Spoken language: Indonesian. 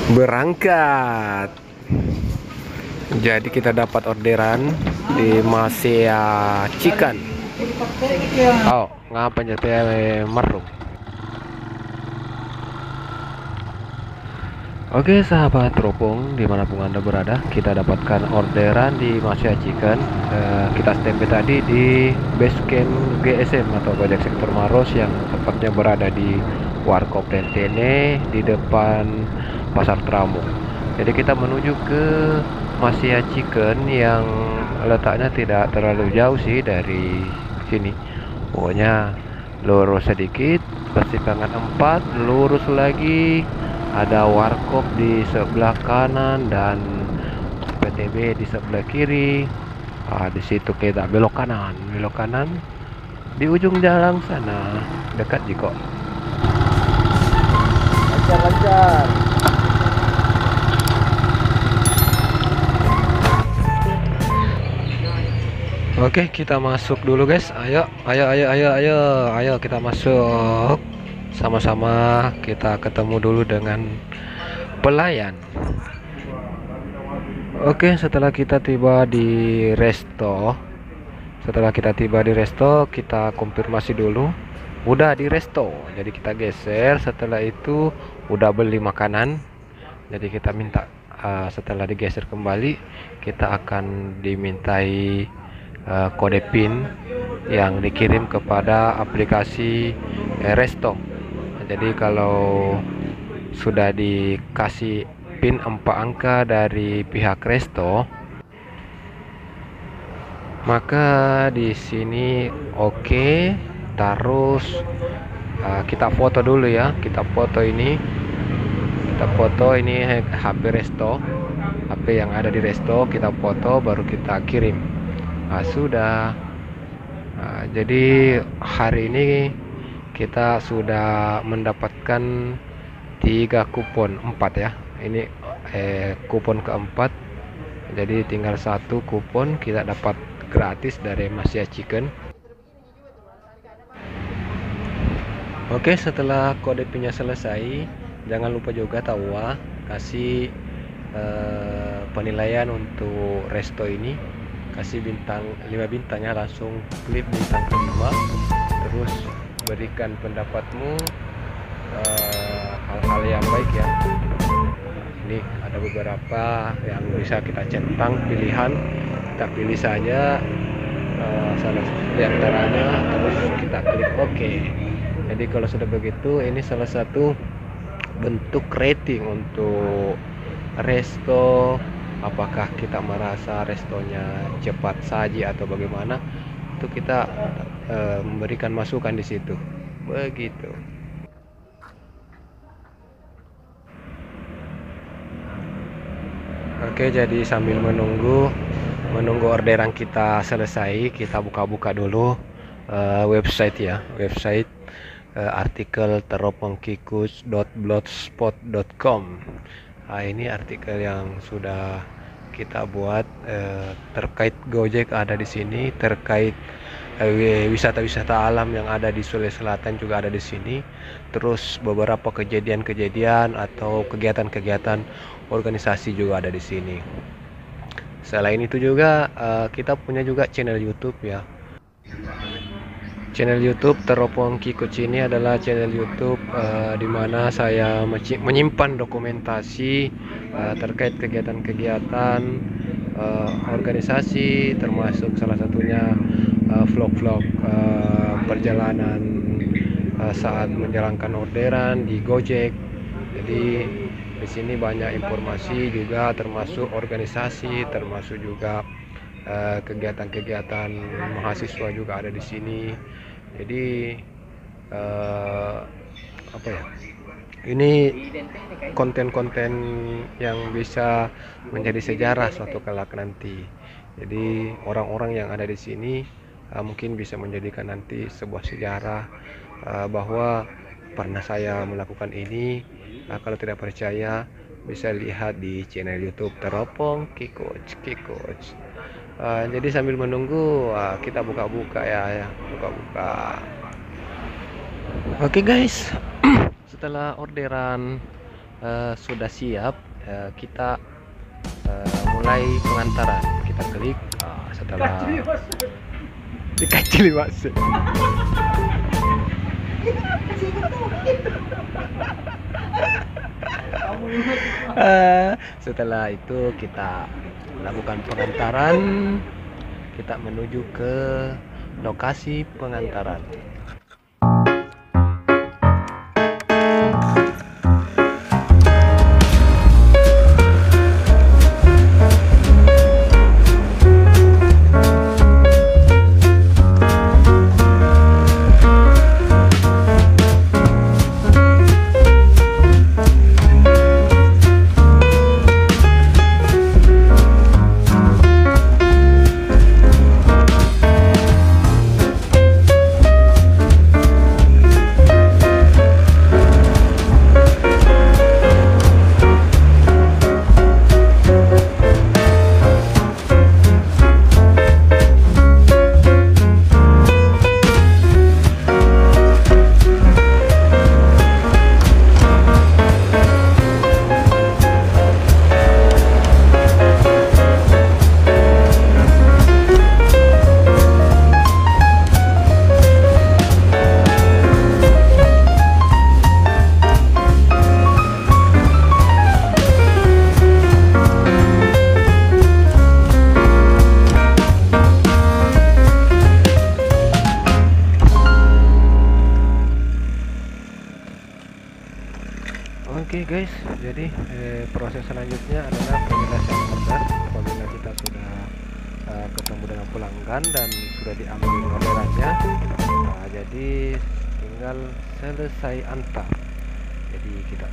Berangkat. Jadi kita dapat orderan di Masea Chicken. Oh, ngapa nyete merung? Oke sahabat teropong dimanapun anda berada, kita dapatkan orderan di Masea Chicken. Kita standby tadi di base camp GSM atau Gojek Sektor Maros yang tepatnya berada di Warkop Tentene di depan Pasar Tramo. Jadi kita menuju ke Masea Chicken yang letaknya tidak terlalu jauh sih dari sini. Pokoknya lurus sedikit, persimpangan 4, lurus lagi. Ada Warkop di sebelah kanan dan PTB di sebelah kiri. Di situ kita belok kanan. Di ujung jalan sana, dekat Jiko. Lancar. Oke, kita masuk dulu guys. Ayo kita masuk. Sama-sama kita ketemu dulu dengan pelayan. Oke, setelah kita tiba di resto, kita konfirmasi dulu udah di resto. Jadi kita geser, setelah itu udah beli makanan. Jadi kita minta setelah digeser kembali, kita akan dimintai kode PIN yang dikirim kepada aplikasi resto. Jadi kalau sudah dikasih PIN 4 angka dari pihak resto, maka di sini oke. Terus kita foto dulu ya. Kita foto ini HP resto, HP yang ada di resto kita foto, baru kita kirim. Sudah. Jadi hari ini kita sudah mendapatkan 3 kupon 4 ya. Ini kupon keempat. Jadi tinggal 1 kupon kita dapat gratis dari Masea Chicken. Oke, setelah kode PIN-nya selesai, jangan lupa juga tawa kasih penilaian untuk resto ini. Kasih bintang 5 bintangnya, langsung klik bintang kelima, terus berikan pendapatmu, hal-hal yang baik ya. Ini ada beberapa yang bisa kita centang pilihan, kita pilih saja salah satu di antaranya, terus kita klik OK. Jadi kalau sudah begitu, ini salah satu bentuk rating untuk resto. Apakah kita merasa restonya cepat saji atau bagaimana, itu kita memberikan masukan di situ. Begitu. Oke, jadi sambil menunggu orderan kita selesai, kita buka-buka dulu website ya. Website artikel teropongkikus.blogspot.com. Ini artikel yang sudah kita buat terkait Gojek ada di sini, terkait wisata-wisata alam yang ada di Sulawesi Selatan juga ada di sini. Terus beberapa kejadian-kejadian atau kegiatan-kegiatan organisasi juga ada di sini. Selain itu juga kita punya juga channel YouTube ya. Channel YouTube Teropong Kikuts ini adalah channel YouTube di mana saya menyimpan dokumentasi terkait kegiatan-kegiatan organisasi, termasuk salah satunya vlog-vlog perjalanan saat menjalankan orderan di Gojek. Jadi di sini banyak informasi juga, termasuk organisasi, termasuk juga kegiatan-kegiatan mahasiswa juga ada di sini. Jadi ini konten-konten yang bisa menjadi sejarah suatu kelak nanti. Jadi orang-orang yang ada di sini mungkin bisa menjadikan nanti sebuah sejarah bahwa pernah saya melakukan ini. Kalau tidak percaya bisa lihat di channel YouTube Teropong Kikuts. Jadi sambil menunggu kita buka-buka ya. Oke guys, setelah orderan sudah siap, kita mulai pengantaran. Kita klik setelah dikacili masuk. Setelah itu kita lakukan pengantaran, kita menuju ke lokasi pengantaran. Oke guys, jadi proses selanjutnya adalah penyelesaian order. Apabila kita sudah ketemu dengan pelanggan dan sudah diambil orderannya, jadi tinggal selesai antar. Jadi kita